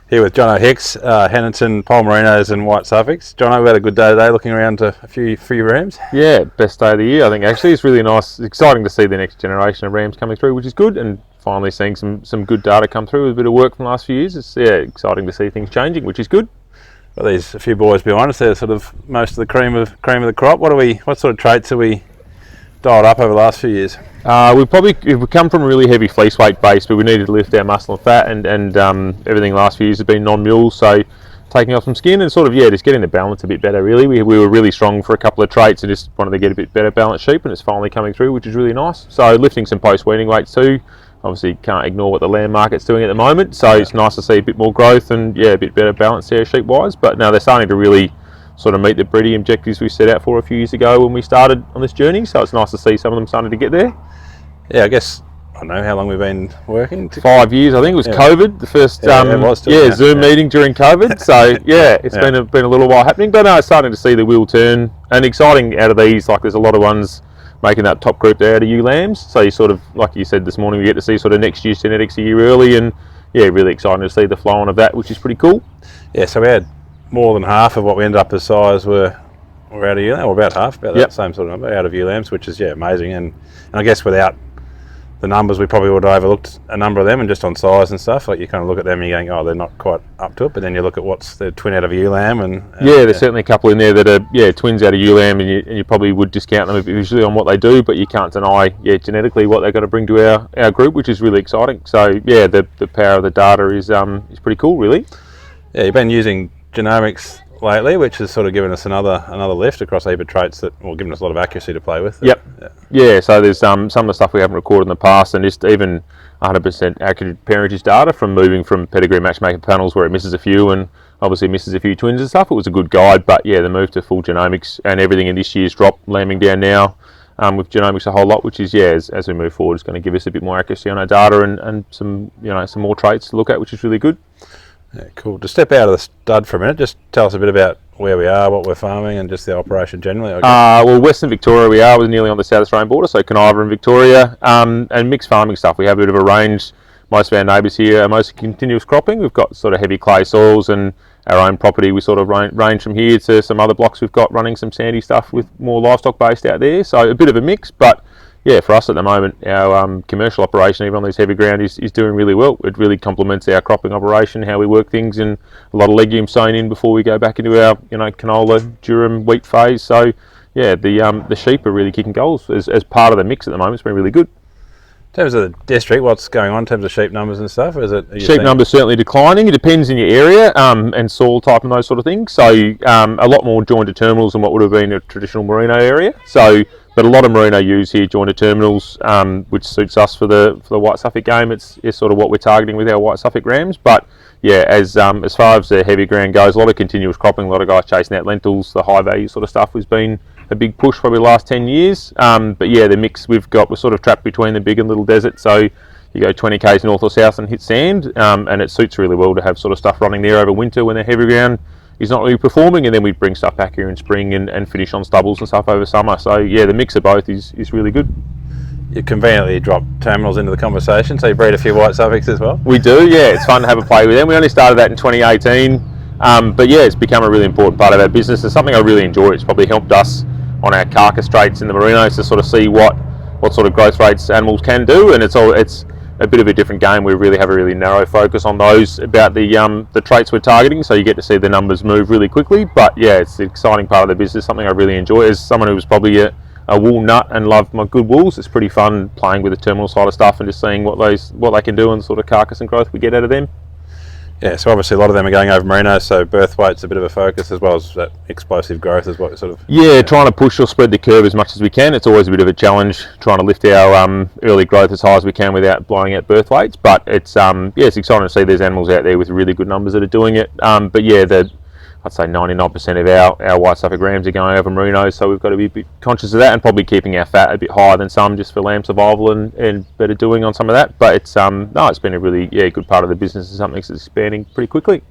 Here with Jonno Hicks, Hannaton Poll Merinos and White Suffolks. Jonno, we had a good day today looking around to a few rams. Yeah, best day of the year, I think, actually. It's really nice. It's exciting to see the next generation of rams coming through, which is good, and finally seeing some good data come through with a bit of work from the last few years. It's exciting to see things changing, which is good. Well, there's a few boys behind us. They're sort of most of the cream of the crop. What sort of traits are we dialed up over the last few years? We've come from a really heavy fleece weight base, but we needed to lift our muscle and fat, and everything the last few years has been non-mule, so taking off some skin and just getting the balance a bit better, really. We were really strong for a couple of traits and just wanted to get a bit better balanced sheep, and it's finally coming through, which is really nice. So lifting some post-weaning weights too. Obviously can't ignore what the lamb market's doing at the moment, so it's nice to see a bit more growth and a bit better balance there sheep-wise. But now they're starting to really sort of meet the breeding objectives we set out for a few years ago when we started on this journey, so it's nice to see some of them starting to get there. Yeah, I guess, I don't know how long we've been working. 5 years, I think. It was COVID, the first Zoom meeting during COVID. So it's been a little while happening, but no, it's starting to see the wheel turn. And exciting out of these, like there's a lot of ones making that top group there out of ewe lambs. So you sort of, like you said this morning, we get to see sort of next year's genetics a year early, and really exciting to see the flow on of that, which is pretty cool. Yeah, so we had more than half of what we ended up as size were out of ewe lambs, or about half, that same sort of number out of ewe lambs, which is amazing. And I guess without the numbers, we probably would have overlooked a number of them, and just on size and stuff, like you kind of look at them and you're going, oh, they're not quite up to it, but then you look at what's the twin out of ewe lamb, and there's certainly a couple in there that are twins out of ewe lamb, and you probably would discount them visually on what they do, but you can't deny genetically what they're going to bring to our group, which is really exciting. So the power of the data is pretty cool, really. Yeah, you've been using Genomics lately, which has sort of given us another lift across a heap of traits given us a lot of accuracy to play with. So there's some of the stuff we haven't recorded in the past, and just even 100% accurate parentage data from moving from pedigree matchmaker panels where it misses a few and obviously misses a few twins and stuff. It was a good guide, but the move to full genomics and everything in this year's drop, lambing down now with genomics a whole lot, which is as we move forward, is going to give us a bit more accuracy on our data and some some more traits to look at, which is really good. Yeah, cool. To step out of the stud for a minute, just tell us a bit about where we are, what we're farming, and just the operation generally, I guess. Well, Western Victoria we are. We're nearly on the South Australian border, so Canova and Victoria, and mixed farming stuff. We have a bit of a range. Most of our neighbours here are mostly continuous cropping. We've got sort of heavy clay soils, and our own property, we sort of range from here to some other blocks we've got running some sandy stuff with more livestock based out there. So a bit of a mix, but for us at the moment, our commercial operation, even on this heavy ground, is doing really well. It really complements our cropping operation, how we work things, and a lot of legumes sown in before we go back into our canola, durum, wheat phase. So the sheep are really kicking goals as part of the mix at the moment. It's been really good. In terms of the district, what's going on in terms of sheep numbers and stuff? Sheep numbers certainly declining. It depends on your area and soil type and those sort of things. So a lot more jointed terminals than what would have been a traditional merino area. But a lot of merino ewes here, jointed terminals, which suits us for the White Suffolk game. It's sort of what we're targeting with our White Suffolk rams. But as far as the heavy ground goes, a lot of continuous cropping, a lot of guys chasing out lentils, the high value sort of stuff has been a big push probably the last 10 years. But the mix we're sort of trapped between the big and little desert. So you go 20 k's north or south and hit sand, and it suits really well to have sort of stuff running there over winter when the heavy ground is not really performing, and then we bring stuff back here in spring and finish on stubbles and stuff over summer. So the mix of both is really good. You conveniently drop terminals into the conversation, so you breed a few White Suffocks as well? We do, it's fun to have a play with them. We only started that in 2018, but it's become a really important part of our business. It's something I really enjoy. It's probably helped us on our carcass traits in the Merinos to sort of see what sort of growth rates animals can do, and it's a bit of a different game. We really have a really narrow focus on those about the traits we're targeting, so you get to see the numbers move really quickly. But it's an exciting part of the business, something I really enjoy. As someone who was probably a wool nut and loved my good wools, it's pretty fun playing with the terminal side of stuff and just seeing what they can do and the sort of carcass and growth we get out of them. Yeah, so obviously a lot of them are going over Merinos, so birth weight's a bit of a focus, as well as that explosive growth is what sort of... Trying to push or spread the curve as much as we can. It's always a bit of a challenge trying to lift our early growth as high as we can without blowing out birth weights, but it's exciting to see there's animals out there with really good numbers that are doing it. I'd say 99% of our White Suffolk rams are going over Merinos, so we've got to be a bit conscious of that and probably keeping our fat a bit higher than some just for lamb survival and better doing on some of that. But it's been a really good part of the business and something that's expanding pretty quickly.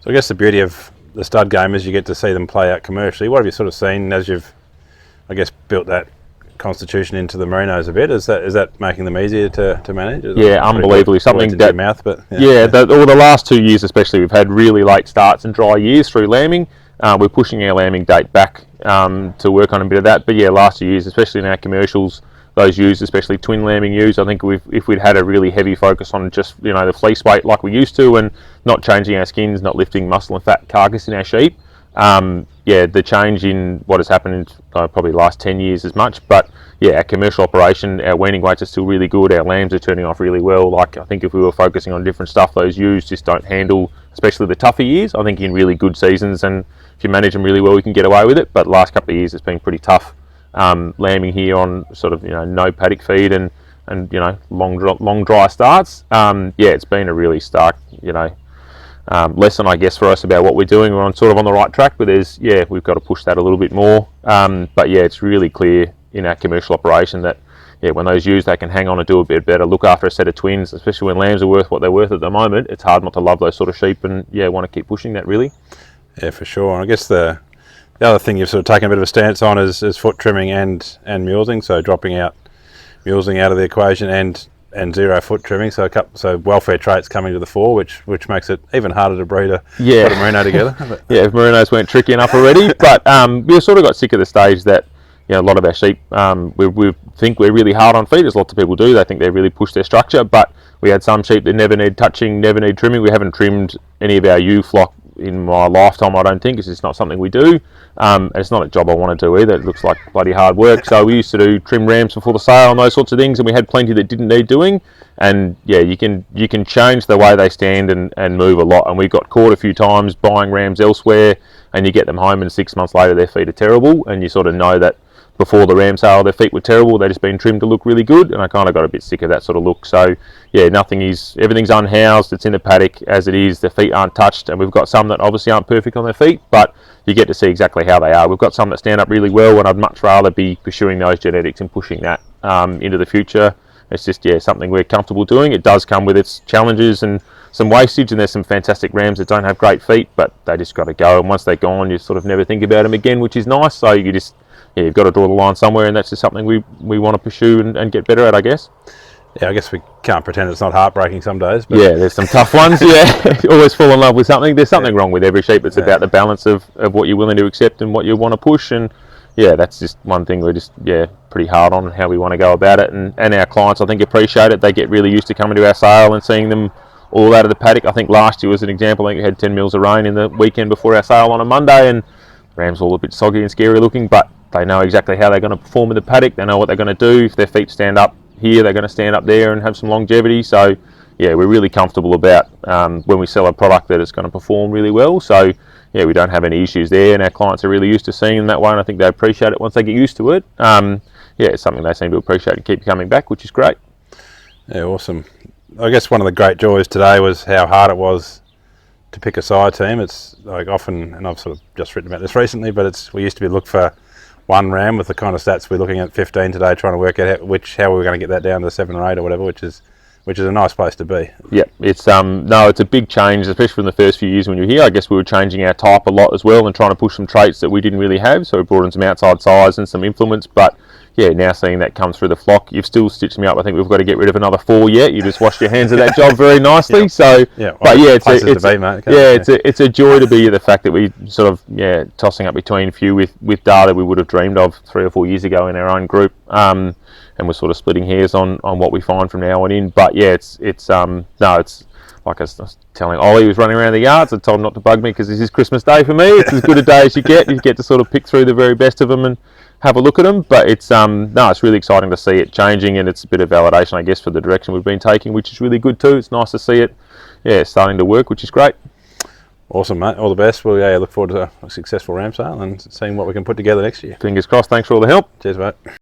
So I guess the beauty of the stud game is you get to see them play out commercially. What have you sort of seen as you've, I guess, built that constitution into the Merinos a bit. Is that making them easier to manage? Yeah, unbelievably. Something that mouth, but the last 2 years especially, we've had really late starts and dry years through lambing. We're pushing our lambing date back to work on a bit of that. But yeah, last 2 years, especially in our commercials, those ewes, especially twin lambing ewes, I think if we'd had a really heavy focus on just the fleece weight like we used to, and not changing our skins, not lifting muscle and fat carcass in our sheep. The change in what has happened in probably the last 10 years as much, but yeah, our commercial operation, our weaning weights are still really good, our lambs are turning off really well. Like, I think if we were focusing on different stuff, those ewes just don't handle, especially the tougher years. I think in really good seasons, and if you manage them really well, we can get away with it, but the last couple of years it's been pretty tough lambing here on sort of no paddock feed and long dry starts. It's been a really stark lesson, I guess, for us about what we're doing. We're on the right track, but we've got to push that a little bit more. It's really clear in our commercial operation that when those ewes, they can hang on and do a bit better, look after a set of twins, especially when lambs are worth what they're worth at the moment. It's hard not to love those sort of sheep, and want to keep pushing that really. Yeah, for sure. And I guess the other thing you've sort of taken a bit of a stance on is foot trimming and mulesing, so dropping out mulesing out of the equation and zero foot trimming, so welfare traits coming to the fore, which makes it even harder to breed a Merino together. If Merinos weren't tricky enough already, but we sort of got sick of the stage that a lot of our sheep, we think we're really hard on feed, as lots of people do. They think they really push their structure, but we had some sheep that never need touching, never need trimming. We haven't trimmed any of our ewe flock in my lifetime, I don't think. It's just not something we do. And it's not a job I want to do either. It looks like bloody hard work. So we used to do trim rams before the sale and those sorts of things, and we had plenty that didn't need doing. And you can change the way they stand and move a lot. And we got caught a few times buying rams elsewhere, and you get them home and 6 months later their feet are terrible, and you sort of know that before the ram sale their feet were terrible, they'd just been trimmed to look really good, and I kind of got a bit sick of that sort of look. So everything's unhoused, it's in the paddock as it is, their feet aren't touched, and we've got some that obviously aren't perfect on their feet, but you get to see exactly how they are. We've got some that stand up really well, and I'd much rather be pursuing those genetics and pushing that into the future. It's just something we're comfortable doing. It does come with its challenges and some wastage, and there's some fantastic rams that don't have great feet, but they just got to go, and once they're gone you sort of never think about them again, which is nice. So you just you've got to draw the line somewhere, and that's just something we want to pursue and get better at, I guess. Yeah, I guess we can't pretend it's not heartbreaking some days. But there's some tough ones. Always fall in love with something. There's something wrong with every sheep. It's about the balance of what you're willing to accept and what you want to push, and that's just one thing we're just pretty hard on how we want to go about it, and our clients I think appreciate it. They get really used to coming to our sale and seeing them all out of the paddock. I think last year was an example. I think we had 10 mils of rain in the weekend before our sale on a Monday, and rams all a bit soggy and scary looking, but they know exactly how they're going to perform in the paddock. They know what they're going to do. If their feet stand up here, they're going to stand up there and have some longevity. So we're really comfortable about when we sell a product that it's going to perform really well. So we don't have any issues there, and our clients are really used to seeing them that way, and I think they appreciate it once they get used to it. It's something they seem to appreciate and keep coming back, which is great. Yeah, awesome. I guess one of the great joys today was how hard it was to pick a sire team. It's like often, and I've sort of just written about this recently, but we used to be look for one ram with the kind of stats we're looking at 15 today, trying to work out how we're going to get that down to 7 or 8 or whatever, which is a nice place to be. Yeah, it's it's a big change, especially in the first few years when you're here. I guess we were changing our type a lot as well and trying to push some traits that we didn't really have. So we brought in some outside size and some influence, but now seeing that come through the flock, you've still stitched me up. I think we've got to get rid of another 4 yet. You just washed your hands of that job very nicely. So, it's a joy to be the fact that we sort of tossing up between a few with data we would have dreamed of 3 or 4 years ago in our own group, and we're sort of splitting hairs on what we find from now on in. But it's like I was telling Ollie, who was running around the yards, I told him not to bug me because this is Christmas Day for me. It's as good a day as you get. You get to sort of pick through the very best of them and have a look at them. But it's really exciting to see it changing, and it's a bit of validation, I guess, for the direction we've been taking, which is really good too. It's nice to see it starting to work, which is great. Awesome, mate. All the best. Well, look forward to a successful ram sale and seeing what we can put together next year. Fingers crossed. Thanks for all the help. Cheers, mate.